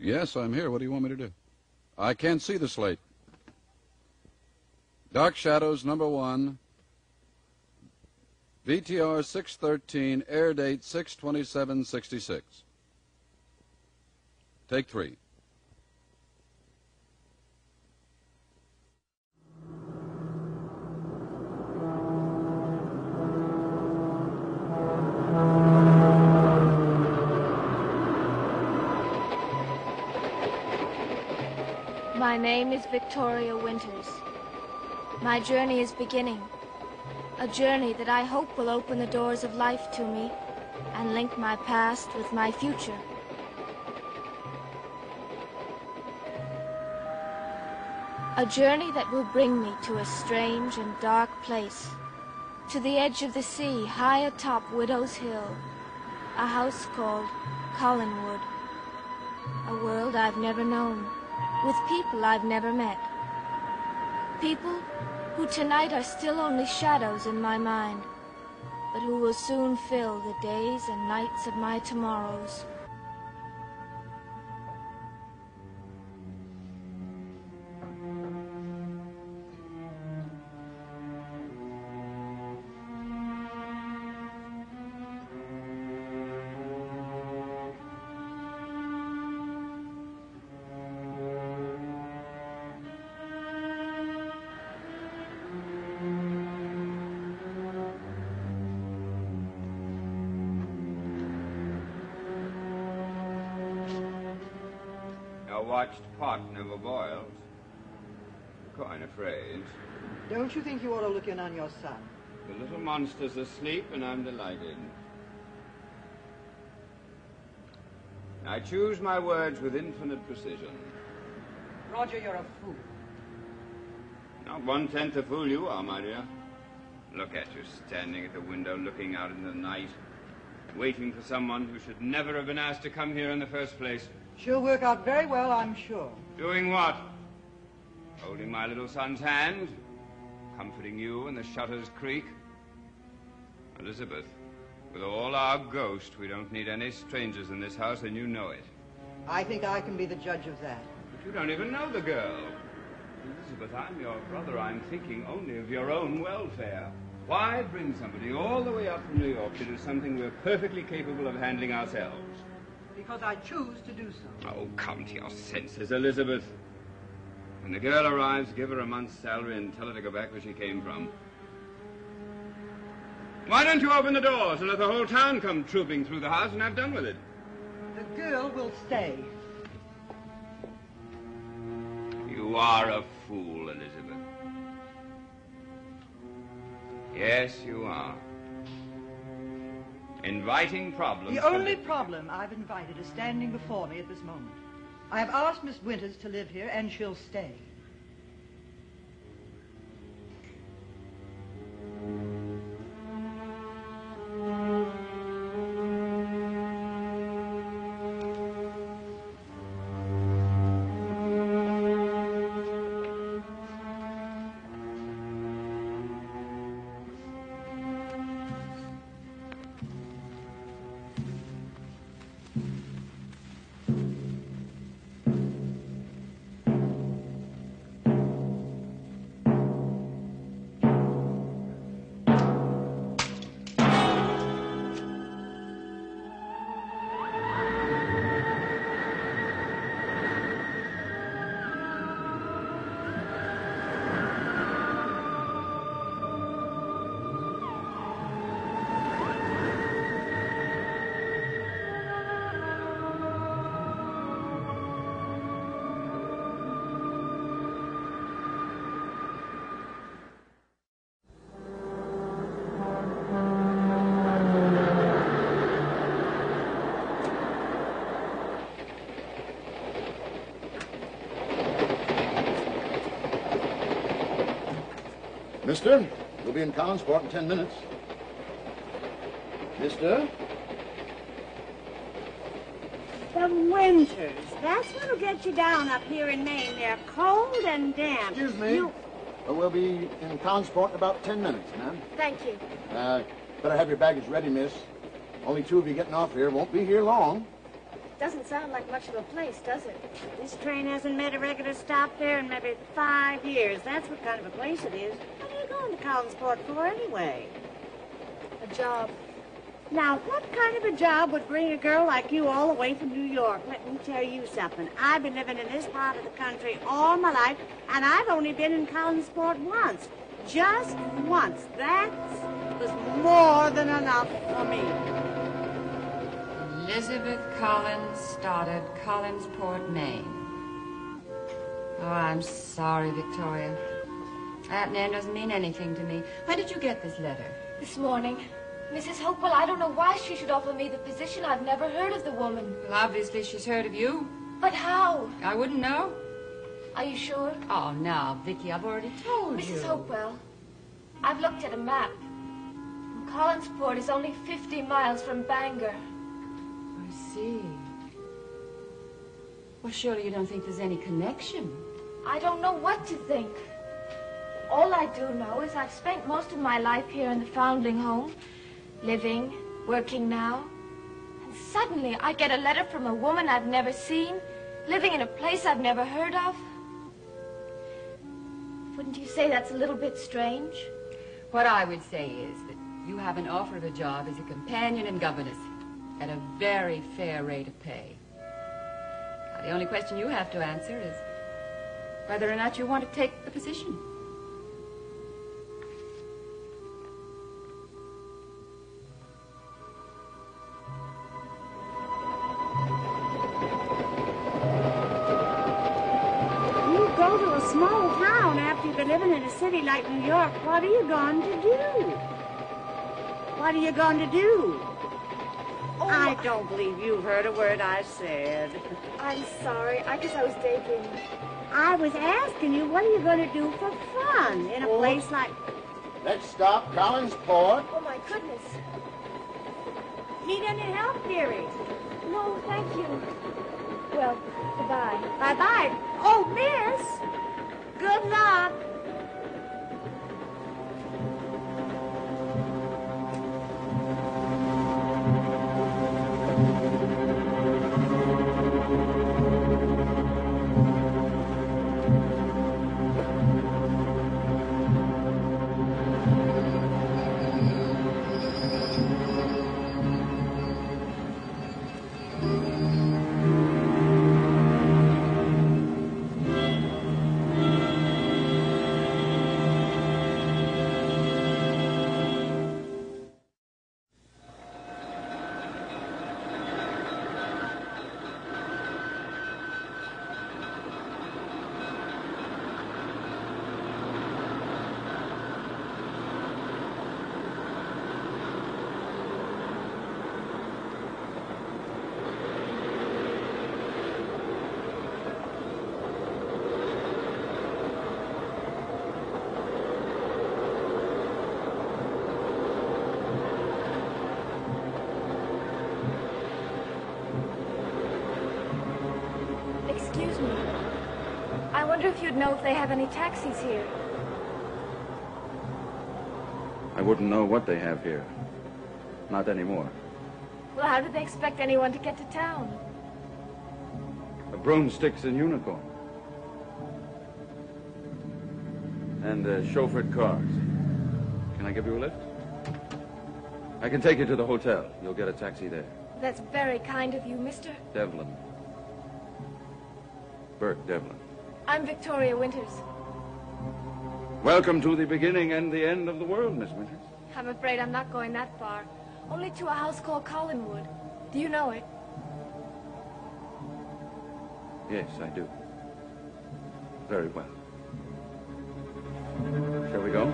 Yes, I'm here. What do you want me to do? I can't see the slate. Dark Shadows, number 1. VTR 613, air date 6/27/66. Take 3. My name is Victoria Winters. My journey is beginning. A journey that I hope will open the doors of life to me and link my past with my future. A journey that will bring me to a strange and dark place, to the edge of the sea, high atop Widow's Hill, a house called Collinwood, a world I've never known, with people I've never met. People who tonight are still only shadows in my mind, but who will soon fill the days and nights of my tomorrows. Watched pot never boils. Quite afraid. Don't you think you ought to look in on your son? The little monster's asleep, and I'm delighted. I choose my words with infinite precision. Roger, you're a fool. Not 1/10 the fool you are, my dear. Look at you standing at the window, looking out into the night, waiting for someone who should never have been asked to come here in the first place. She'll work out very well, I'm sure. Doing what? Holding my little son's hand? Comforting you when the shutters creak? Elizabeth, with all our ghost, we don't need any strangers in this house, and you know it. I think I can be the judge of that. But you don't even know the girl. Elizabeth, I'm your brother. I'm thinking only of your own welfare. Why bring somebody all the way up from New York to do something we're perfectly capable of handling ourselves? Because I choose to do so. Oh, come to your senses, Elizabeth. When the girl arrives, give her a month's salary and tell her to go back where she came from. Why don't you open the doors and let the whole town come trooping through the house and have done with it? The girl will stay. You are a fool, Elizabeth. Yes, you are. Inviting problems. The only problem I've invited is standing before me at this moment. I have asked Miss Winters to live here, and she'll stay. Mister, we'll be in Collinsport in 10 minutes. Mister? The winters. That's what'll get you down up here in Maine. They're cold and damp. Excuse me. We'll be in Collinsport in about 10 minutes, ma'am. Thank you. Better have your baggage ready, miss. Only 2 of you getting off here. Won't be here long. Doesn't sound like much of a place, does it? This train hasn't made a regular stop there in maybe 5 years. That's what kind of a place it is. What are you going to Collinsport for anyway? A job. Now, what kind of a job would bring a girl like you all the way from New York? Let me tell you something. I've been living in this part of the country all my life, and I've only been in Collinsport once. Just once. That was more than enough for me. Elizabeth Collins Stoddard, Collinsport, Maine. Oh, I'm sorry, Victoria. That name doesn't mean anything to me. When did you get this letter? This morning. Mrs. Hopewell, I don't know why she should offer me the position. I've never heard of the woman. Well, obviously she's heard of you. But how? I wouldn't know. Are you sure? Oh, now, Vicky, I've already told you. Mrs. Hopewell, I've looked at a map. Collinsport is only 50 miles from Bangor. I see. Well, surely you don't think there's any connection. I don't know what to think. All I do know is I've spent most of my life here in the Foundling home, living, working now. And suddenly I get a letter from a woman I've never seen, living in a place I've never heard of. Wouldn't you say that's a little bit strange? What I would say is that you have an offer of a job as a companion and governess at a very fair rate of pay. Now, the only question you have to answer is whether or not you want to take the position. Go to a small town after you've been living in a city like New York. What are you going to do? What are you going to do? Oh, I don't believe you've heard a word I said. I'm sorry. I guess I was daydreaming. I was asking you, what are you going to do for fun in a place like... Next stop, Collinsport. Oh, my goodness. Need any help, dearie? No, thank you. Well, goodbye. Bye-bye. Oh, miss! Good luck. Excuse me. I wonder if you'd know if they have any taxis here. I wouldn't know what they have here. Not anymore. Well, how do they expect anyone to get to town? Broomsticks and unicorn. And chauffeured cars. Can I give you a lift? I can take you to the hotel. You'll get a taxi there. That's very kind of you, Mr. Devlin. Bert Devlin. I'm Victoria Winters. Welcome to the beginning and the end of the world, Miss Winters. I'm afraid I'm not going that far. Only to a house called Collinwood. Do you know it? Yes, I do. Very well. Shall we go?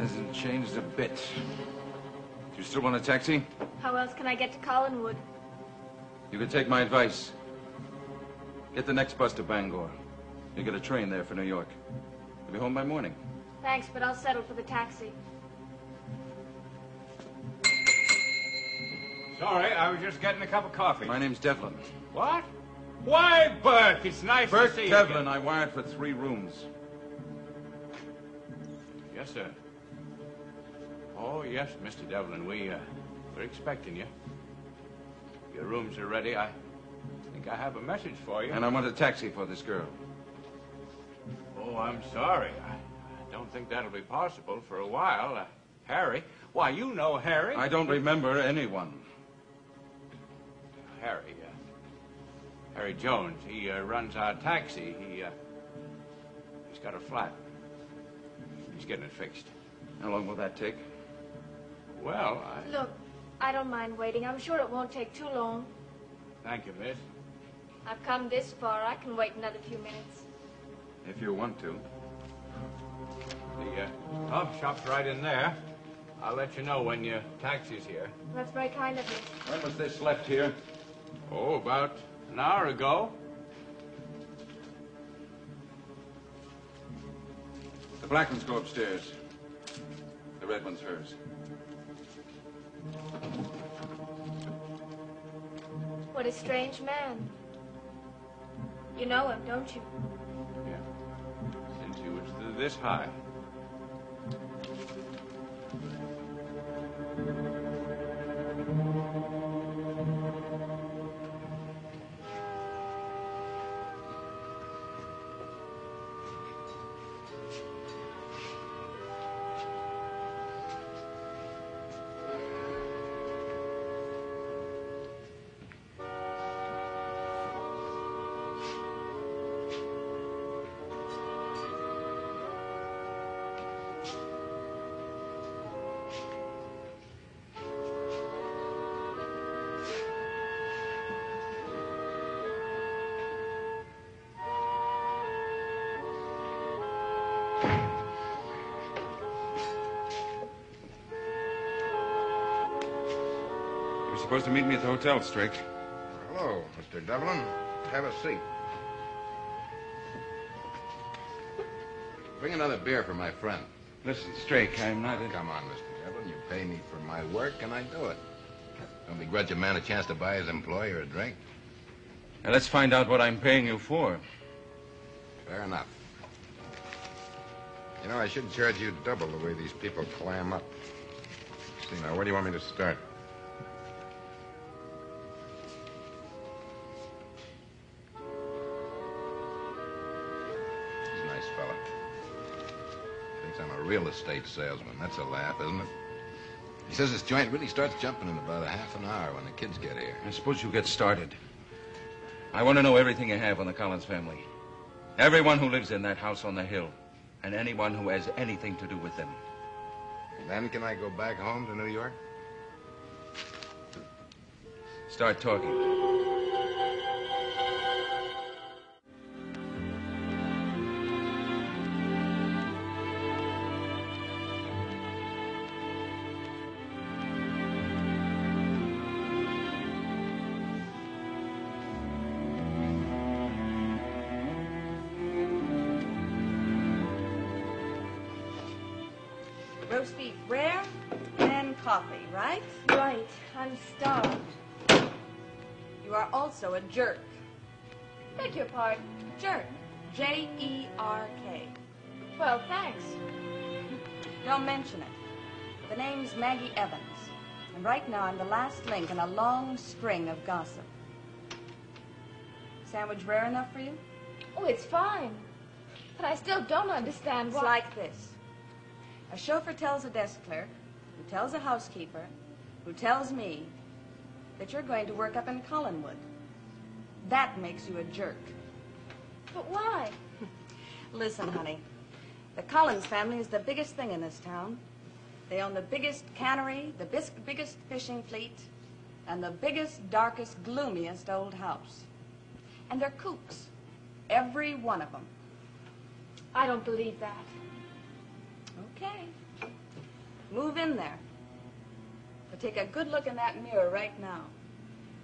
Hasn't changed a bit. Do you still want a taxi? How else can I get to Collinwood? You can take my advice. Get the next bus to Bangor. You get a train there for New York. You'll be home by morning. Thanks, but I'll settle for the taxi. Sorry, I was just getting a cup of coffee. My name's Devlin. What? Why, Burke? It's nice Burke to see Devlin. you. I wired for 3 rooms. Yes, sir. Oh, yes, Mr. Devlin. We're expecting you. Your rooms are ready. I think I have a message for you. And I want a taxi for this girl. Oh, I'm sorry. I don't think that'll be possible for a while. Harry? Why, you know Harry. I don't remember anyone. Harry Jones. He runs our taxi. He's got a flat. He's getting it fixed. How long will that take? Well, Look, I don't mind waiting. I'm sure it won't take too long. Thank you, miss. I've come this far. I can wait another few minutes. If you want to. The coffee shop's right in there. I'll let you know when your taxi's here. That's very kind of you. When was this left here? Oh, about an hour ago. The black ones go upstairs. The red one's hers. What a strange man. You know him, don't you? Yeah. Since he was this high. You're supposed to meet me at the hotel, Strake. Hello, Mr. Devlin. Have a seat. Bring another beer for my friend. Listen, Strake, I'm not... Come on, Mr. Devlin. You pay me for my work, and I do it. Don't begrudge a man a chance to buy his employer a drink. Now, let's find out what I'm paying you for. Fair enough. You know, I should charge you double the way these people clam up. See, now, where do you want me to start? He's a nice fella. Thinks I'm a real estate salesman. That's a laugh, isn't it? He says this joint really starts jumping in about a half an hour when the kids get here. I suppose you get started. I want to know everything you have on the Collins family. Everyone who lives in that house on the hill. And anyone who has anything to do with them. Then can I go back home to New York? Start talking. Roast beef rare and coffee, right? Right. I'm starved. You are also a jerk. Beg your pardon. Jerk. J-E-R-K. Well, thanks. Don't mention it. The name's Maggie Evans. And right now I'm the last link in a long string of gossip. Sandwich rare enough for you? Oh, it's fine. But I still don't understand It's why... like this. A chauffeur tells a desk clerk, who tells a housekeeper, who tells me that you're going to work up in Collinwood. That makes you a jerk. But why? Listen, honey. The Collins family is the biggest thing in this town. They own the biggest cannery, the biggest fishing fleet, and the biggest, darkest, gloomiest old house. And they're kooks. Every one of them. I don't believe that. Okay. Move in there. But take a good look in that mirror right now.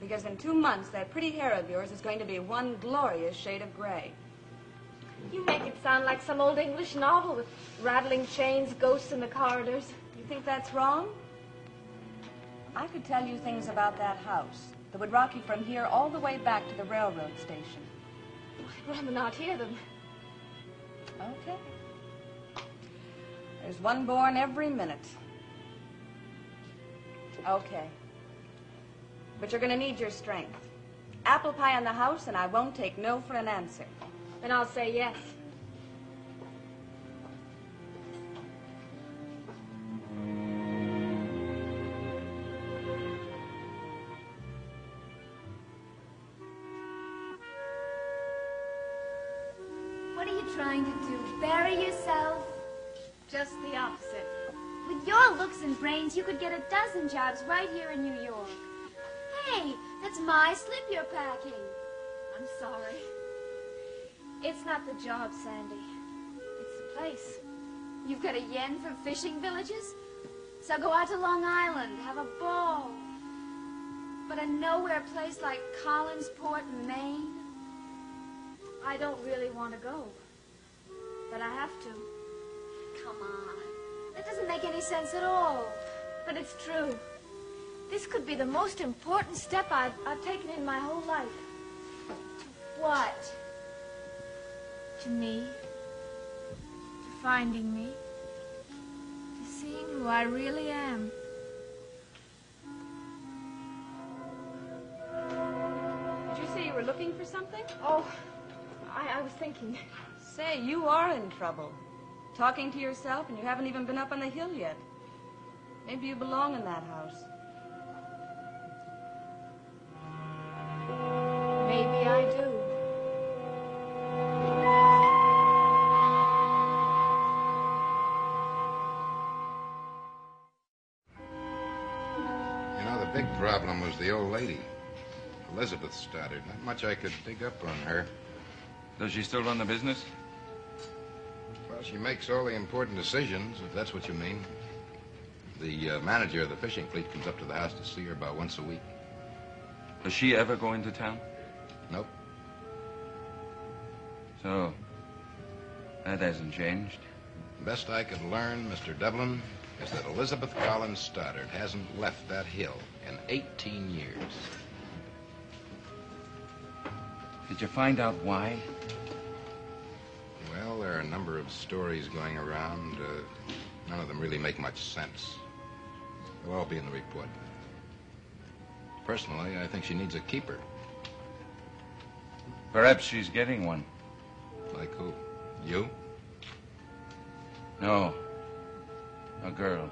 Because in 2 months, that pretty hair of yours is going to be one glorious shade of gray. You make it sound like some old English novel with rattling chains, ghosts in the corridors. You think that's wrong? I could tell you things about that house that would rock you from here all the way back to the railroad station. I'd rather not hear them. Okay. There's one born every minute. Okay. But you're going to need your strength. Apple pie in the house, and I won't take no for an answer. Then I'll say yes. What are you trying to do? Bury yourself? Just the opposite. With your looks and brains, you could get a dozen jobs right here in New York. Hey, that's my slip you're packing. I'm sorry. It's not the job, Sandy. It's the place. You've got a yen for fishing villages? So go out to Long Island, have a ball. But a nowhere place like Collinsport, Maine? I don't really want to go. But I have to. Come on. That doesn't make any sense at all. But it's true. This could be the most important step I've taken in my whole life. What? To me. To finding me. To seeing who I really am. Did you say you were looking for something? Oh, I was thinking. Say, you are in trouble. Talking to yourself, and you haven't even been up on the hill yet. Maybe you belong in that house. Maybe I do. You know, the big problem was the old lady, Elizabeth Stoddard. Not much I could dig up on her. Does she still run the business? Well, she makes all the important decisions, if that's what you mean. The manager of the fishing fleet comes up to the house to see her about once a week. Does she ever go into town? Nope. So, that hasn't changed. Best I could learn, Mr. Devlin, is that Elizabeth Collins Stoddard hasn't left that hill in 18 years. Did you find out why? Well, there are a number of stories going around. None of them really make much sense. They'll all be in the report. Personally, I think she needs a keeper. Perhaps she's getting one. Like who? You? No. A girl.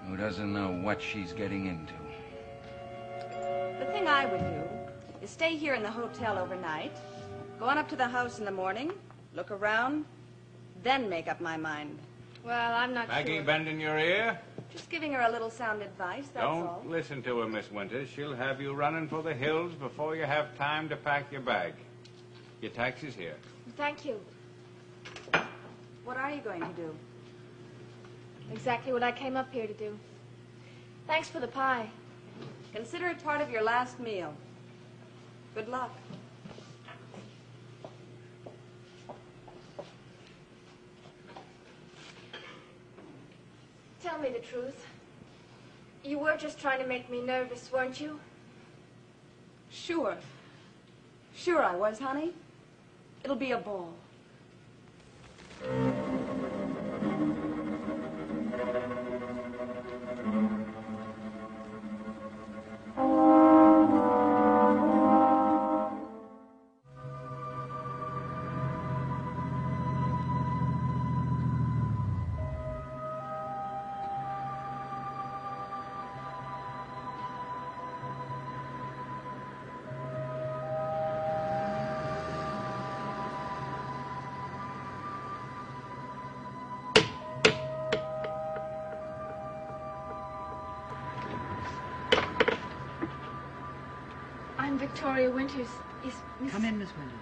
Who doesn't know what she's getting into. The thing I would do is stay here in the hotel overnight, go on up to the house in the morning, look around, then make up my mind. Well, I'm not Maggie sure. bending your ear? Just giving her a little sound advice, that's all. Don't listen to her, Miss Winters. She'll have you running for the hills before you have time to pack your bag. Your taxi's here. Thank you. What are you going to do? Exactly what I came up here to do. Thanks for the pie. Consider it part of your last meal. Good luck. Tell me the truth. You were just trying to make me nervous, weren't you? Sure. Sure I was, honey. It'll be a ball. I'm Victoria Winters. Is Miss... Come in, Miss Winters.